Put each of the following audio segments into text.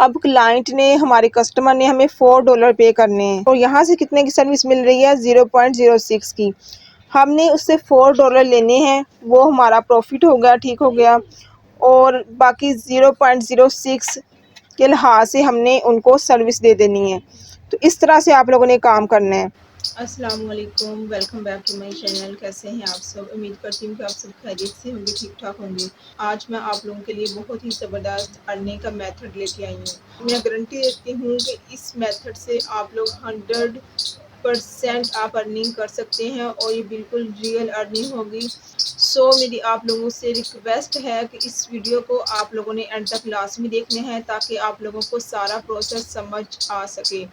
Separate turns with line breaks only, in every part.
अब क्लाइंट ने, हमारे कस्टमर ने हमें $4 पे करने हैं और यहाँ से कितने की सर्विस मिल रही है, 0.06 की। हमने उससे $4 लेने हैं, वो हमारा प्रॉफिट हो गया, ठीक हो गया। और बाकी 0.06 के लिहाज से हमने उनको सर्विस दे देनी है। तो इस तरह से आप लोगों ने काम करना है। अस्सलाम वालेकुम, welcome back to my channel. कैसे हैं आप सब? उम्मीद करती हूँ कि आप सब खैरियत से होंगे, ठीक ठाक होंगे। आज मैं आप लोगों के लिए बहुत ही ज़बरदस्त अर्निंग का मेथड लेके आई हूँ। मैं गारंटी देती हूँ कि इस मेथड से आप लोग 100% आप अर्निंग कर सकते हैं और ये बिल्कुल रियल अर्निंग होगी। मेरी आप लोगों से रिक्वेस्ट है कि इस वीडियो को आप लोगों ने एंड तक लाजमी देखने हैं ताकि आप लोगों को सारा प्रोसेस समझ आ सके।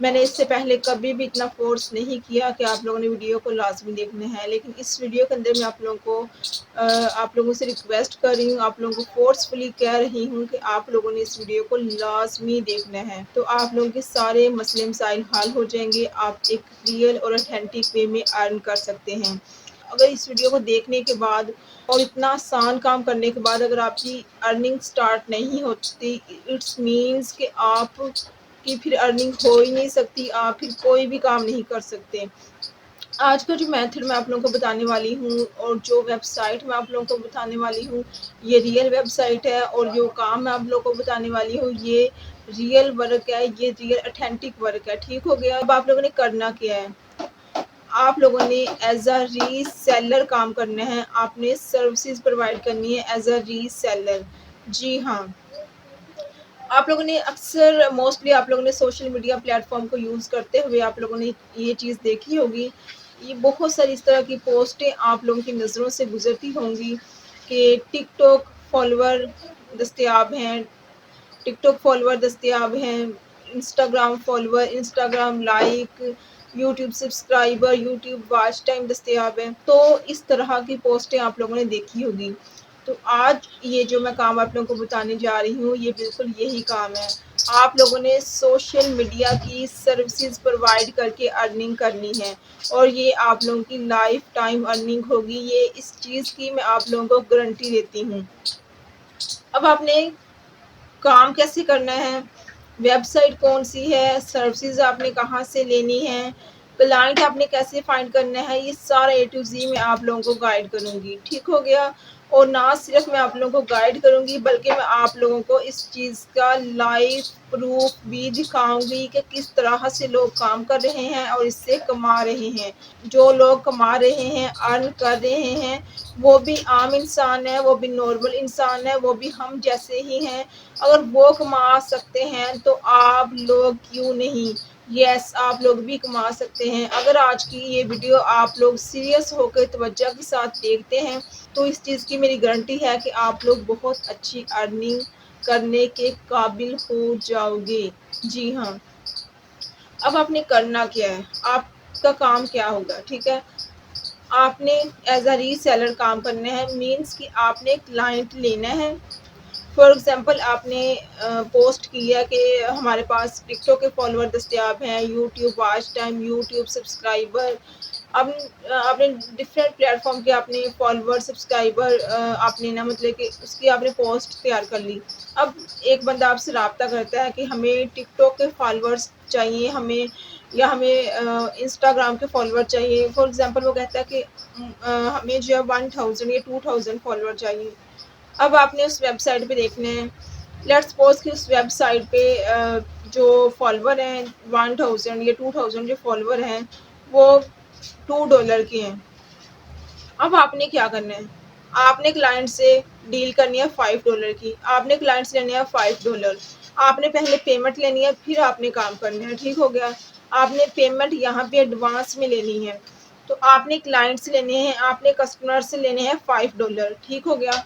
मैंने इससे पहले कभी भी इतना फोर्स नहीं किया कि आप लोगों ने वीडियो को लाजमी देखना है, लेकिन इस वीडियो के अंदर मैं आप लोगों से रिक्वेस्ट कर रही हूँ, आप लोगों को फोर्सफुली कह रही हूँ कि आप लोगों ने इस वीडियो को लाजमी देखना है। तो आप लोगों के सारे मसले मसाइल हल हो जाएंगे, आप एक रियल और ऑथेंटिक वे में अर्न कर सकते हैं। अगर इस वीडियो को देखने के बाद और इतना आसान काम करने के बाद अगर आपकी अर्निंग स्टार्ट नहीं होती, इट्स मीन्स कि आप की फिर अर्निंग हो ही नहीं सकती, आप फिर कोई भी काम नहीं कर सकते। आज का जो मेथड मैं आप लोगों को बताने वाली हूँ और जो वेबसाइट मैं आप लोगों को बताने वाली हूँ, ये रियल वेबसाइट है और जो काम मैं आप लोगों को बताने वाली हूँ, ये रियल वर्क है, ये रियल ऑथेंटिक वर्क है, ठीक हो गया। अब आप लोगों ने करना क्या है, आप लोगों ने एज अ रीसेलर काम करना है, आपने सर्विसेज प्रोवाइड करनी है एज अ रीसेलर। जी हाँ, आप लोगों ने अक्सर मोस्टली आप लोगों ने सोशल मीडिया प्लेटफॉर्म को यूज़ करते हुए आप लोगों ने ये चीज़ देखी होगी। ये बहुत सारी इस तरह की पोस्टें आप लोगों की नज़रों से गुजरती होंगी कि टिकटॉक फॉलोअर दस्तयाब हैं, टिकटॉक फॉलोअर दस्तयाब हैं, Instagram follower, Instagram like, YouTube subscriber, YouTube watch time दस्तयाब है। तो इस तरह की पोस्टें आप लोगों ने देखी होगी। तो आज ये जो मैं काम आप लोगों को बताने जा रही हूँ, ये बिल्कुल यही काम है। आप लोगों ने सोशल मीडिया की सर्विसेज प्रोवाइड करके अर्निंग करनी है और ये आप लोगों की लाइफ टाइम अर्निंग होगी। ये इस चीज़ की मैं आप लोगों को गारंटी देती हूँ। अब आपने काम कैसे करना है, वेबसाइट कौन सी है, सर्विसेज आपने कहाँ से लेनी है, क्लाइंट आपने कैसे फाइंड करना है, ये सारा ए टू जी मैं आप लोगों को गाइड करूँगी, ठीक हो गया। और ना सिर्फ मैं आप लोगों को गाइड करूँगी बल्कि मैं आप लोगों को इस चीज़ का लाइव प्रूफ भी दिखाऊंगी कि किस तरह से लोग काम कर रहे हैं और इससे कमा रहे हैं। जो लोग कमा रहे हैं, अर्न कर रहे हैं, वो भी आम इंसान है, वो भी नॉर्मल इंसान है, वो भी हम जैसे ही हैं। अगर वो कमा सकते हैं तो आप लोग क्यों नहीं? यस, आप लोग भी कमा सकते हैं। अगर आज की ये वीडियो आप लोग सीरियस होकर तवज्जो के साथ देखते हैं तो इस चीज़ की मेरी गारंटी है कि आप लोग बहुत अच्छी अर्निंग करने के काबिल हो जाओगे। जी हाँ, अब आपने करना क्या है, आपका काम क्या होगा, ठीक है। आपने एज अ रीसेलर काम करना है, मीन्स कि आपने क्लाइंट लेना है। फॉर एग्ज़ाम्पल आपने पोस्ट किया कि हमारे पास टिकटॉक के फॉलोअर दस्तयाब हैं, YouTube watch time, YouTube subscriber. अब आपने डिफरेंट प्लेटफॉर्म के आपने फॉलोअर सब्सक्राइबर आपने ना मतलब कि उसकी आपने पोस्ट तैयार कर ली। अब एक बंदा आपसे रब्ता करता है कि हमें टिकटॉक के फॉलोअर्स चाहिए, हमें या हमें इंस्टाग्राम के फॉलोअर चाहिए। फॉर एग्ज़ाम्पल वो कहता है कि हमें जो है 1000 या 2000 फॉलोअर चाहिए। अब आपने उस वेबसाइट पे देखना है, लेट्स सपोज कि उस वेबसाइट पे जो फॉलोअर हैं 1000 या 2000 जो फॉलोअर हैं वो $2 के हैं। अब आपने क्या करना है, आपने क्लाइंट से डील करनी है $5 की, आपने क्लाइंट से लेने हैं $5। आपने पहले पेमेंट लेनी है, फिर आपने काम करना है, ठीक हो गया। आपने पेमेंट यहाँ पे एडवांस में लेनी है, तो आपने क्लाइंट से लेने हैं, आपने कस्टमर से लेने हैं $5, ठीक हो गया।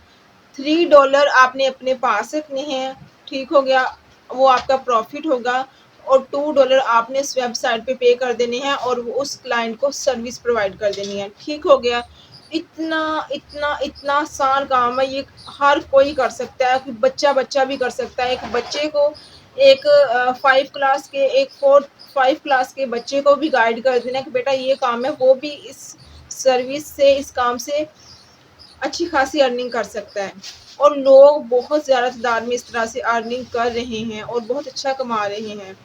$3 आपने अपने पास रखने हैं, ठीक हो गया, वो आपका प्रॉफिट होगा। और $2 आपने इस वेबसाइट पे कर देने हैं और वो उस क्लाइंट को सर्विस प्रोवाइड कर देनी है, ठीक हो गया। इतना इतना इतना आसान काम है, ये हर कोई कर सकता है, बच्चा भी कर सकता है। एक बच्चे को एक 5 क्लास के एक 4-5 क्लास के बच्चे को भी गाइड कर देना कि बेटा ये काम है, वो भी इस सर्विस से, इस काम से अच्छी खासी अर्निंग कर सकता है। और लोग बहुत ज़्यादा तादाद में इस तरह से अर्निंग कर रहे हैं और बहुत अच्छा कमा रहे हैं।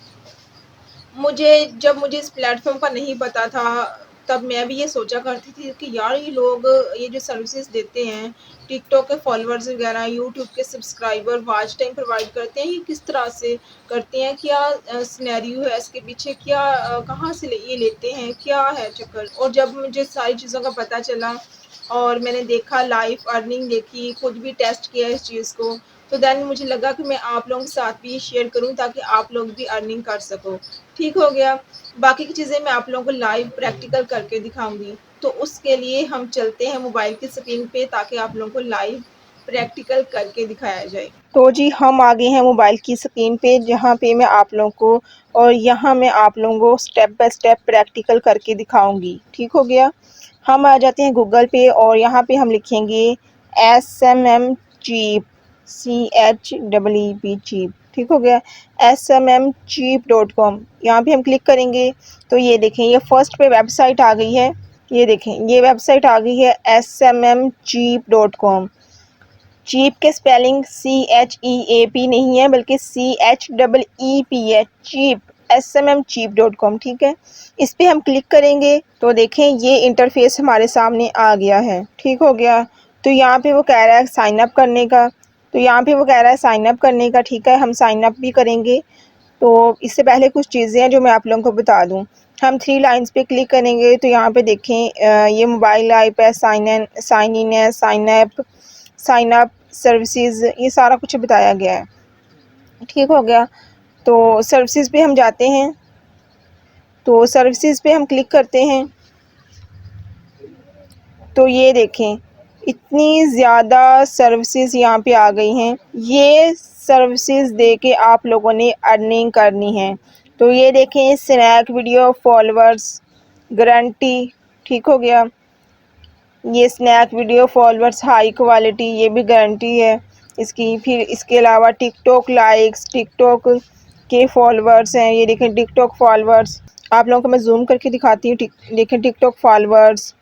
जब मुझे इस प्लेटफ़ॉर्म का नहीं पता था, तब मैं भी ये सोचा करती थी कि यार ये लोग ये जो सर्विसेज़ देते हैं, टिकटॉक के फॉलोअर्स वगैरह, यूट्यूब के सब्सक्राइबर, वॉच टाइम प्रोवाइड करते हैं, ये किस तरह से करते हैं? क्या सिनेरियो है इसके पीछे? क्या कहाँ से ये लेते हैं? क्या है चक्कर? और जब मुझे सारी चीज़ों का पता चला और मैंने देखा, लाइव अर्निंग देखी, खुद भी टेस्ट किया इस चीज़ को, तो देन मुझे लगा कि मैं आप लोगों के साथ भी ये शेयर करूँ ताकि आप लोग भी अर्निंग कर सको। ठीक हो गया। बाकी की चीज़ें मैं आप लोगों को लाइव प्रैक्टिकल करके दिखाऊँगी। तो उसके लिए हम चलते हैं मोबाइल की स्क्रीन पे ताकि आप लोगों को लाइव प्रैक्टिकल करके दिखाया जाए। तो जी हम आ गए हैं मोबाइल की स्क्रीन पे, जहाँ पे मैं आप लोगों को और यहाँ मैं आप लोगों को स्टेप बाय स्टेप प्रैक्टिकल करके दिखाऊँगी। ठीक हो गया? हम आ जाते हैं गूगल पे और यहाँ पे हम लिखेंगे SMM चीप, CHEEP चीप। ठीक हो गया? SMMcheap.com, यहाँ पे हम क्लिक करेंगे तो ये देखें, ये फर्स्ट पे वेबसाइट आ गई है। ये देखें, ये वेबसाइट आ गई है SMMcheap.com। चीप के स्पेलिंग CHEAP नहीं है बल्कि CHEEP है, चीप, SMMcheap.com। ठीक है, इस पे हम क्लिक करेंगे तो देखें ये इंटरफेस हमारे सामने आ गया है। ठीक हो गया? तो यहाँ पे वो कह रहा है साइन अप करने का, तो यहाँ पे वो कह रहा है साइन अप करने का। ठीक है, हम साइन अप भी करेंगे। तो इससे पहले कुछ चीज़ें हैं जो मैं आप लोगों को बता दूं। हम थ्री लाइंस पे क्लिक करेंगे तो यहाँ पे देखें ये मोबाइल ऐप है, साइन इन है, साइन अप सर्विसेज, ये सारा कुछ बताया गया है। ठीक हो गया? तो सर्विसेज पे हम जाते हैं, तो सर्विसेज पे हम क्लिक करते हैं तो ये देखें इतनी ज़्यादा सर्विसेज यहाँ पे आ गई हैं। ये सर्विसेज दे के आप लोगों ने अर्निंग करनी है। तो ये देखें, स्नैक वीडियो फॉलोअर्स गारंटी। ठीक हो गया? ये snack video followers high quality, ये भी गारंटी है इसकी। फिर इसके अलावा टिकटॉक लाइक्स, टिकटॉक के फॉलोअर्स हैं, ये देखें टिकटॉक फॉलोअर्स। आप लोगों को मैं जूम करके दिखाती हूँ। देखें टिकटॉक फॉलोअर्स,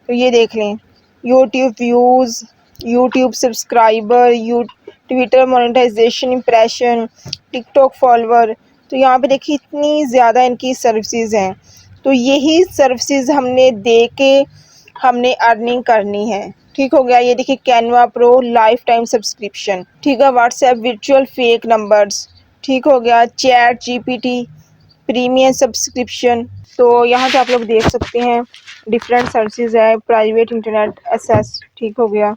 तो ये देख लें YouTube views, YouTube subscriber, Twitter monetisation, impression, TikTok follower. तो यहाँ पे देखिए इतनी ज़्यादा इनकी सर्विसेज हैं। तो यही सर्विसेज हमने दे के हमने अर्निंग करनी है। ठीक हो गया? ये देखिए Canva pro life time subscription. ठीक है, व्हाट्सएप वर्चुअल फेक नंबर्स। ठीक हो गया? Chat GPT premium subscription. तो यहाँ पे आप लोग देख सकते हैं डिफरेंट सर्विसेज है, प्राइवेट इंटरनेट एक्सेस। ठीक हो गया?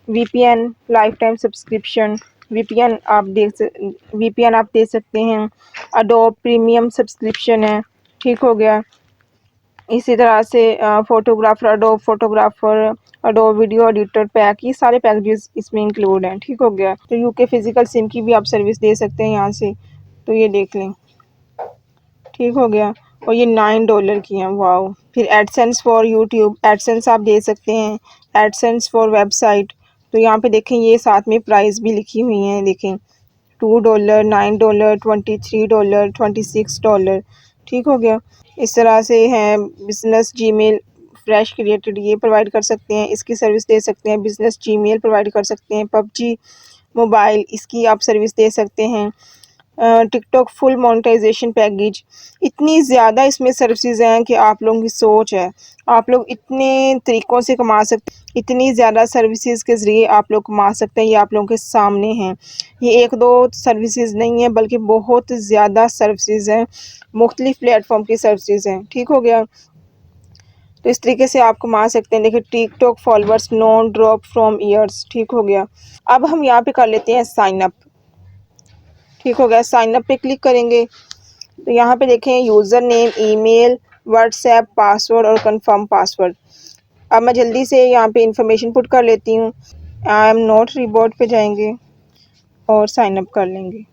VPN life time subscription, VPN आप दे सकते हैं। अडोब प्रीमियम सब्सक्रिप्शन है। ठीक हो गया? इसी तरह से photographer, Adobe photographer, Adobe video editor pack, ये सारे पैकेजेस इसमें इंक्लूड हैं। ठीक हो गया? तो UK फिजिकल सिम की भी आप सर्विस दे सकते हैं यहाँ से, तो ये देख लें। ठीक हो गया? और ये $9 की हैं। वाओ! फिर एडसेंस फॉर यूट्यूब, एडसेंस आप दे सकते हैं। एडसेंस फॉर वेबसाइट, तो यहाँ पे देखें ये साथ में प्राइस भी लिखी हुई हैं। देखें $2, $9, $23, $26। ठीक हो गया? इस तरह से हैं बिजनेस जीमेल फ्रेश क्रिएटेड, ये प्रोवाइड कर सकते हैं, इसकी सर्विस दे सकते हैं। बिजनेस जीमेल प्रोवाइड कर सकते हैं। PUBG मोबाइल, इसकी आप सर्विस दे सकते हैं। टिकटॉक फुल मोनेटाइजेशन पैकेज, इतनी ज़्यादा इसमें सर्विसेज हैं कि आप लोगों की सोच है, आप लोग इतने तरीक़ों से कमा सकते, इतनी ज़्यादा सर्विसेज के ज़रिए आप लोग कमा सकते हैं। ये आप लोगों के सामने हैं। ये एक दो सर्विसेज नहीं है बल्कि बहुत ज़्यादा सर्विसेज हैं, मुख्तलिफ़ प्लेटफॉर्म की सर्विसेज हैं। ठीक हो गया? तो इस तरीके से आप कमा सकते हैं। देखिए TikTok followers non drop from years. ठीक हो गया? अब हम यहाँ पे कर लेते हैं साइन अप। ठीक हो गया? साइन अप पे क्लिक करेंगे तो यहाँ पे देखें user name, email, WhatsApp, password और कंफर्म पासवर्ड। अब मैं जल्दी से यहाँ पे इंफॉर्मेशन पुट कर लेती हूँ। आई एम नॉट रिबोट पे जाएंगे और साइन अप कर लेंगे।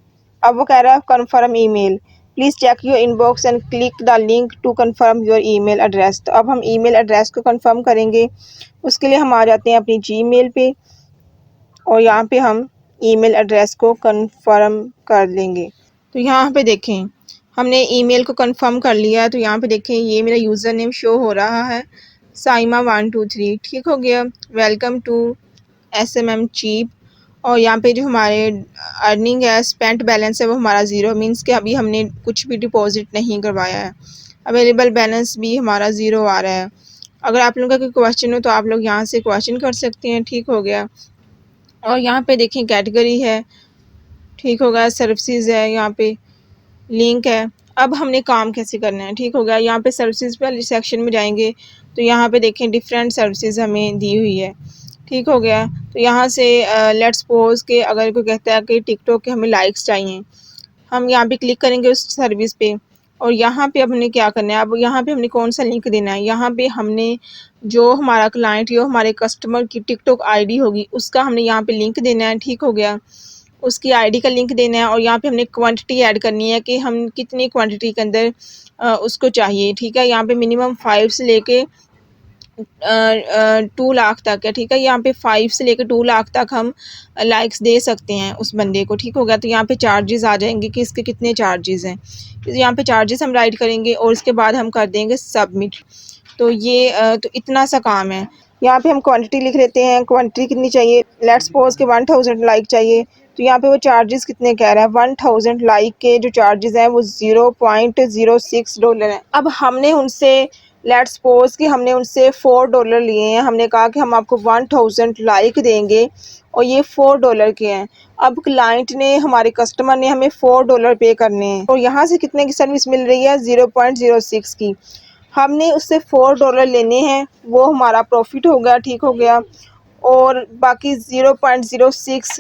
अब वो कह रहा है confirm email, please check your inbox and click the link to confirm your email address. तो अब हम ईमेल एड्रेस को कंफर्म करेंगे। उसके लिए हम आ जाते हैं अपनी जीमेल पे और यहाँ पे हम ईमेल एड्रेस को कंफर्म कर लेंगे। तो यहाँ पे देखें हमने ईमेल को कंफर्म कर लिया। तो यहाँ पे देखें ये मेरा यूज़र नेम शो हो रहा है, Saima 123। ठीक हो गया? Welcome to SMM cheap. और यहाँ पे जो हमारे अर्निंग है, स्पेंट बैलेंस है, वो हमारा ज़ीरो, मीन्स कि अभी हमने कुछ भी डिपॉजिट नहीं करवाया है। अवेलेबल बैलेंस भी हमारा ज़ीरो आ रहा है। अगर आप लोगों का कोई क्वेश्चन हो तो आप लोग यहाँ से क्वेश्चन कर सकते हैं, ठीक हो गया। और यहाँ पे देखें कैटेगरी है, ठीक हो गया, सर्विसेज है, यहाँ पे लिंक है। अब हमने काम कैसे करना है, ठीक हो गया। यहाँ पे सर्विसेज वाले सेक्शन में जाएंगे तो यहाँ पे देखें डिफरेंट सर्विसेज हमें दी हुई है, ठीक हो गया। तो यहाँ से लेट्स सपोज के अगर कोई कहता है कि टिकटॉक के हमें लाइक्स चाहिए, हम यहाँ पे क्लिक करेंगे उस सर्विस पे। और यहाँ पे अब हमने क्या करना है, अब यहाँ पे हमने कौन सा लिंक देना है, यहाँ पे हमने जो हमारा क्लाइंट या हमारे कस्टमर की टिकटॉक आईडी होगी उसका हमने यहाँ पे लिंक देना है, ठीक हो गया। उसकी आईडी का लिंक देना है और यहाँ पे हमने क्वांटिटी ऐड करनी है कि हम कितनी क्वांटिटी के अंदर उसको चाहिए, ठीक है। यहाँ पे मिनिमम 5 से लेके 2 लाख तक है, ठीक है। यहाँ पे 5 से लेकर 2 लाख तक हम लाइक्स दे सकते हैं उस बंदे को, ठीक हो गया। तो यहाँ पे चार्जेस आ जाएंगे कि इसके कितने चार्जेस हैं, तो यहाँ पे चार्जेस हम राइट करेंगे और उसके बाद हम कर देंगे सबमिट। तो ये तो इतना सा काम है। यहाँ पे हम क्वांटिटी लिख लेते हैं, क्वांटिटी कितनी चाहिए, लेट्स सपोज के 1000 लाइक चाहिए। तो यहाँ पे वो चार्जेस कितने कह रहा है, 1000 लाइक के जो चार्जेस हैं वो $0.06 हैं। अब हमने उनसे लेट्स सपोज कि हमने उनसे $4 लिए हैं, हमने कहा कि हम आपको 1000 लाइक देंगे और ये $4 के हैं। अब क्लाइंट ने, हमारे कस्टमर ने हमें $4 पे करने हैं और यहाँ से कितने की सर्विस मिल रही है, 0.06 की। हमने उससे $4 लेने हैं, वो हमारा प्रॉफिट हो गया, ठीक हो गया। और बाकी 0.06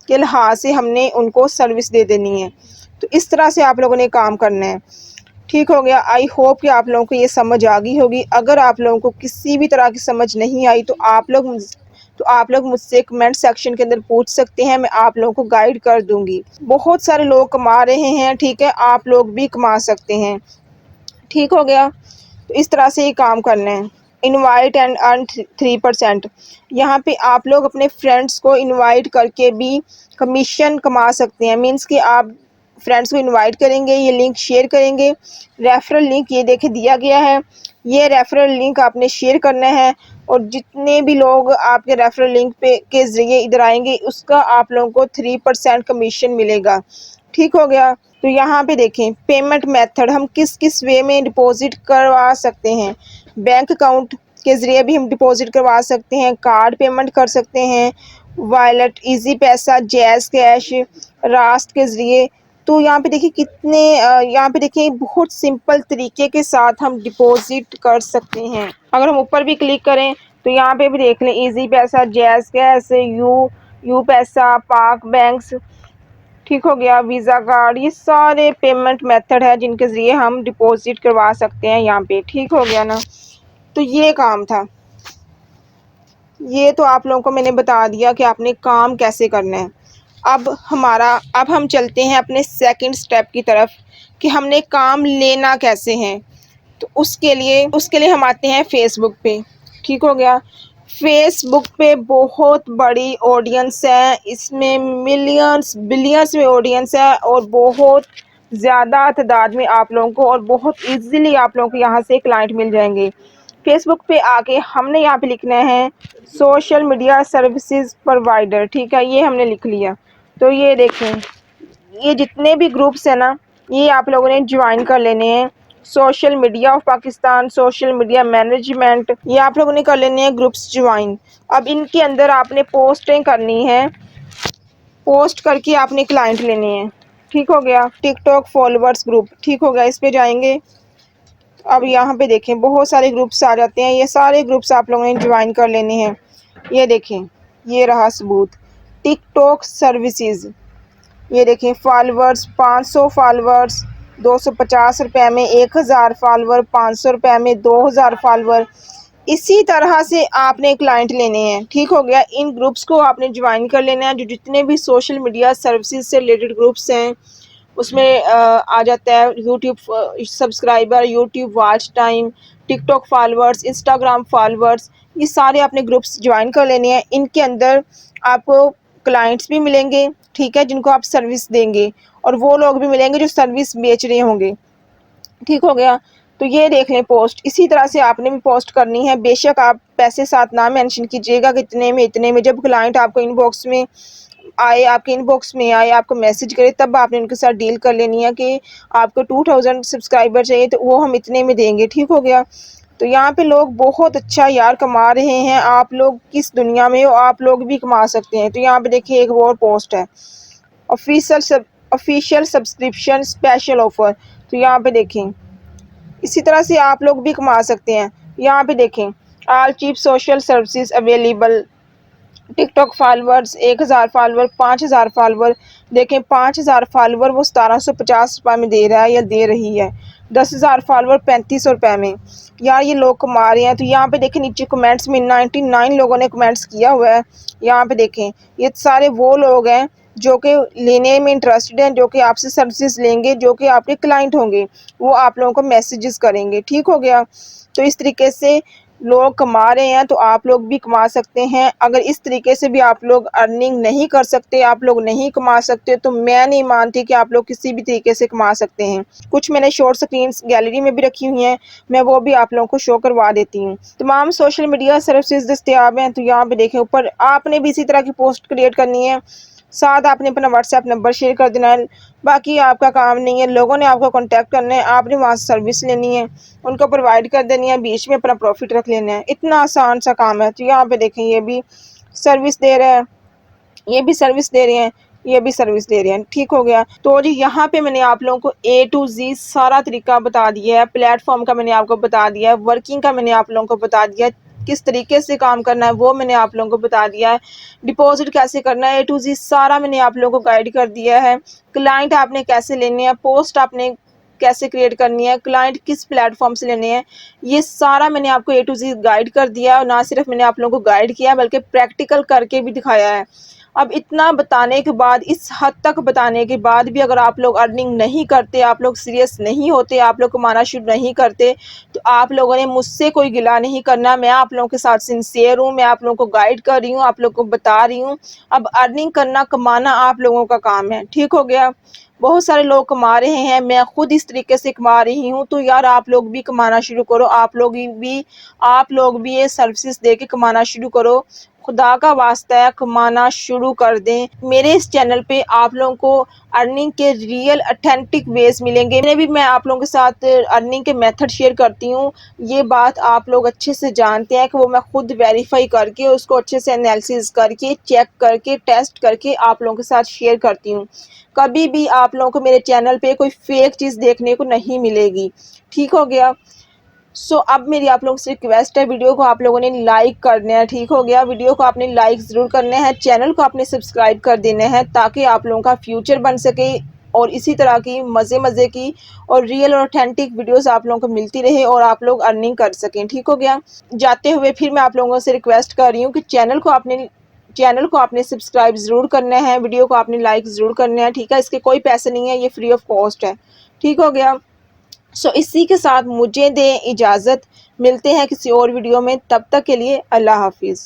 के लिहाज से हमने उनको सर्विस दे देनी है। तो इस तरह से आप लोगों ने काम करना है, ठीक हो गया। आई होप कि आप लोगों को ये समझ आ गई होगी। अगर आप लोगों को किसी भी तरह की समझ नहीं आई तो आप लोग मुझसे कमेंट सेक्शन के अंदर पूछ सकते हैं, मैं आप लोगों को गाइड कर दूंगी। बहुत सारे लोग कमा रहे हैं, ठीक है, आप लोग भी कमा सकते हैं, ठीक हो गया। तो इस तरह से ये काम करना है। Invite and earn 3%। यहाँ पे आप लोग अपने फ्रेंड्स को इनवाइट करके भी कमीशन कमा सकते हैं, मीन्स कि आप फ्रेंड्स को इनवाइट करेंगे, ये लिंक शेयर करेंगे, रेफरल लिंक ये देखे दिया गया है, ये रेफरल लिंक आपने शेयर करना है और जितने भी लोग आपके रेफरल लिंक पे के ज़रिए इधर आएंगे उसका आप लोगों को 3% कमीशन मिलेगा, ठीक हो गया। तो यहाँ पे देखें पेमेंट मेथड, हम किस किस वे में डिपॉजिट करवा सकते हैं। बैंक अकाउंट के ज़रिए भी हम डिपॉजिट करवा सकते हैं, कार्ड पेमेंट कर सकते हैं, वॉलेट, इजी पैसा, जैज़ कैश, रास्ट के ज़रिए। तो यहाँ पे देखिए कितने यहाँ पे देखिए बहुत सिंपल तरीके के साथ हम डिपॉजिट कर सकते हैं। अगर हम ऊपर भी क्लिक करें तो यहाँ पे भी देख लें, इजी पैसा, जैज़ कैश, यू पैसा, पाक बैंक्स, ठीक हो गया, वीज़ा कार्ड, ये सारे पेमेंट मेथड है जिनके ज़रिए हम डिपॉजिट करवा सकते हैं यहाँ पे, ठीक हो गया ना। तो ये काम था, ये तो आप लोगों को मैंने बता दिया कि आपने काम कैसे करना है। अब हम चलते हैं अपने सेकंड स्टेप की तरफ कि हमने काम लेना कैसे है। तो उसके लिए हम आते हैं फेसबुक पे, ठीक हो गया। फेसबुक पे बहुत बड़ी ऑडियंस है, इसमें मिलियंस बिलियंस में ऑडियंस है और बहुत ज़्यादा तादाद में आप लोगों को और बहुत इजीली आप लोगों को यहाँ से क्लाइंट मिल जाएंगे। फेसबुक पे आके हमने यहाँ पे लिखना है सोशल मीडिया सर्विसेज प्रोवाइडर, ठीक है, ये हमने लिख लिया। तो ये देखें, ये जितने भी ग्रुप्स हैं ना, ये आप लोगों ने ज्वाइन कर लेने हैं। Social media of Pakistan, social media management, ये आप लोगों ने कर लेने हैं ग्रुप्स ज्वाइन। अब इनके अंदर आपने पोस्टें करनी है, पोस्ट करके आपने क्लाइंट लेने हैं, ठीक हो गया। टिकटॉक फॉलोअर्स ग्रुप, ठीक हो गया, इस पे जाएंगे। अब यहाँ पे देखें बहुत सारे ग्रुप्स आ जाते हैं, ये सारे ग्रुप्स आप लोगों ने ज्वाइन कर लेने हैं। ये देखें, ये रहा सबूत, टिकटॉक सर्विसेज, ये देखें फॉलोअर्स 500 फॉलोअर्स 250 रुपये में, 1000 फॉलोअर 500 रुपये में, 2000 फॉलोअर। इसी तरह से आपने क्लाइंट लेने हैं, ठीक हो गया। इन ग्रुप्स को आपने ज्वाइन कर लेना है, जो जितने भी सोशल मीडिया सर्विसेज से रिलेटेड ग्रुप्स हैं उसमें आ जाता है YouTube subscriber, YouTube watch time, TikTok followers, Instagram followers, ये सारे आपने ग्रुप्स ज्वाइन कर लेने हैं। इनके अंदर आपको क्लाइंट्स भी मिलेंगे, ठीक है, जिनको आप सर्विस देंगे और वो लोग भी मिलेंगे जो सर्विस बेच रहे होंगे, ठीक हो गया। तो ये देख लें पोस्ट, इसी तरह से आपने भी पोस्ट करनी है। बेशक आप पैसे साथ ना मेंशन कीजिएगा कि इतने में इतने में, जब क्लाइंट आपको इनबॉक्स में आए, आपके इनबॉक्स में आए, आपको मैसेज करे, तब आपने उनके साथ डील कर लेनी है कि आपको 2000 सब्सक्राइबर चाहिए तो वो हम इतने में देंगे, ठीक हो गया। तो यहाँ पे लोग बहुत अच्छा यार कमा रहे हैं। आप लोग किस दुनिया में हो, आप लोग भी कमा सकते हैं। तो यहाँ पे देखिए एक और पोस्ट है, ऑफिशियल सब्सक्रिप्शन स्पेशल ऑफर। तो यहाँ पे देखें, इसी तरह से आप लोग भी कमा सकते हैं। यहाँ पे देखें, all cheap social services available, TikTok followers 1000 follower, 5000 follower. देखें 5000 फॉलोअर वो 1750 रुपये में दे रहा है या दे रही है। 10,000 फॉलोअर 3500 रुपये में। यार ये लोग कमा रहे हैं। तो यहाँ पे देखें नीचे कमेंट्स में 99 लोगों ने कमेंट्स किया हुआ है। यहाँ पे देखें ये सारे वो लोग हैं जो कि लेने में इंटरेस्टेड हैं, जो कि आपसे सर्विसेज लेंगे, जो कि आपके क्लाइंट होंगे, वो आप लोगों को मैसेजेस करेंगे, ठीक हो गया। तो इस तरीके से लोग कमा रहे हैं, तो आप लोग भी कमा सकते हैं। अगर इस तरीके से भी आप लोग अर्निंग नहीं कर सकते, आप लोग नहीं कमा सकते, तो मैं नहीं मानती कि आप लोग किसी भी तरीके से कमा सकते हैं। कुछ मैंने शॉर्ट स्क्रीन्स गैलरी में भी रखी हुई हैं, मैं वो भी आप लोगों को शो करवा देती हूँ। तमाम सोशल मीडिया सर्विसेज दस्तियाब हैं। तो यहाँ पे देखें ऊपर, आपने भी इसी तरह की पोस्ट क्रिएट करनी है, साथ आपने अपना व्हाट्सएप नंबर शेयर कर देना है। बाकी आपका काम नहीं है, लोगों ने आपको कांटेक्ट करना है, आपने वहाँ से सर्विस लेनी है, उनको प्रोवाइड कर देनी है, बीच में अपना प्रॉफिट रख लेना है। इतना आसान सा काम है। तो यहाँ पे देखें, ये भी सर्विस दे रहे हैं, ये भी सर्विस दे रहे हैं, ये भी सर्विस दे रहे हैं, ठीक हो गया। तो जी यहाँ पे मैंने आप लोगों को A to Z सारा तरीका बता दिया है। प्लेटफॉर्म का मैंने आपको बता दिया है, वर्किंग का मैंने आप लोगों को बता दिया है, किस तरीके से काम करना है वो मैंने आप लोगों को बता दिया है, डिपॉजिट कैसे करना है, A to Z सारा मैंने आप लोगों को गाइड कर दिया है। क्लाइंट आपने कैसे लेने हैं, पोस्ट आपने कैसे क्रिएट करनी है, क्लाइंट किस प्लेटफॉर्म से लेने हैं, ये सारा मैंने आपको A to Z गाइड कर दिया है। और ना सिर्फ मैंने आप लोगों को गाइड किया बल्कि प्रैक्टिकल करके भी दिखाया है। अब इतना बताने के बाद, इस हद तक बताने के बाद भी अगर आप लोग अर्निंग नहीं करते, आप लोग सीरियस नहीं होते, आप लोग कमाना शुरू नहीं करते, तो आप लोगों ने मुझसे कोई गिला नहीं करना। मैं आप लोगों के साथ सिंसियर हूँ, मैं आप लोगों को गाइड कर रही हूँ, आप लोगों को बता रही हूँ। अब अर्निंग करना, कमाना आप लोगों का काम है, ठीक हो गया। बहुत सारे लोग कमा रहे हैं, मैं खुद इस तरीके से कमा रही हूँ। तो यार आप लोग भी कमाना शुरू करो, आप लोग भी ये सर्विसेज दे के कमाना शुरू करो। खुदा का वास्ता है, कमाना शुरू कर दें। मेरे इस चैनल पे आप लोगों को अर्निंग के रियल अथेंटिक वेज मिलेंगे। मैं आप लोगों के साथ अर्निंग के मेथड शेयर करती हूँ। ये बात आप लोग अच्छे से जानते हैं कि वो मैं खुद वेरीफाई करके, उसको अच्छे से एनालिसिस करके, चेक करके, टेस्ट करके आप लोगों के साथ शेयर करती हूँ। कभी भी आप लोगों को मेरे चैनल पे कोई फेक चीज़ देखने को नहीं मिलेगी, ठीक हो गया। अब मेरी आप लोगों से रिक्वेस्ट है, वीडियो को आप लोगों ने लाइक करना है, ठीक हो गया। वीडियो को आपने लाइक ज़रूर करना है, चैनल को आपने सब्सक्राइब कर देना है, ताकि आप लोगों का फ्यूचर बन सके और इसी तरह की मज़े की और रियल और ऑथेंटिक वीडियोस आप लोगों को मिलती रहे और आप लोग अर्निंग कर सकें, ठीक हो गया। जाते हुए फिर मैं आप लोगों से रिक्वेस्ट कर रही हूँ कि चैनल को आपने सब्सक्राइब ज़रूर करना है, वीडियो को आपने लाइक ज़रूर करना है, ठीक है। इसके कोई पैसे नहीं है, ये फ्री ऑफ कॉस्ट है, ठीक हो गया। इसी के साथ मुझे दें इजाज़त, मिलते हैं किसी और वीडियो में, तब तक के लिए अल्लाह हाफिज़।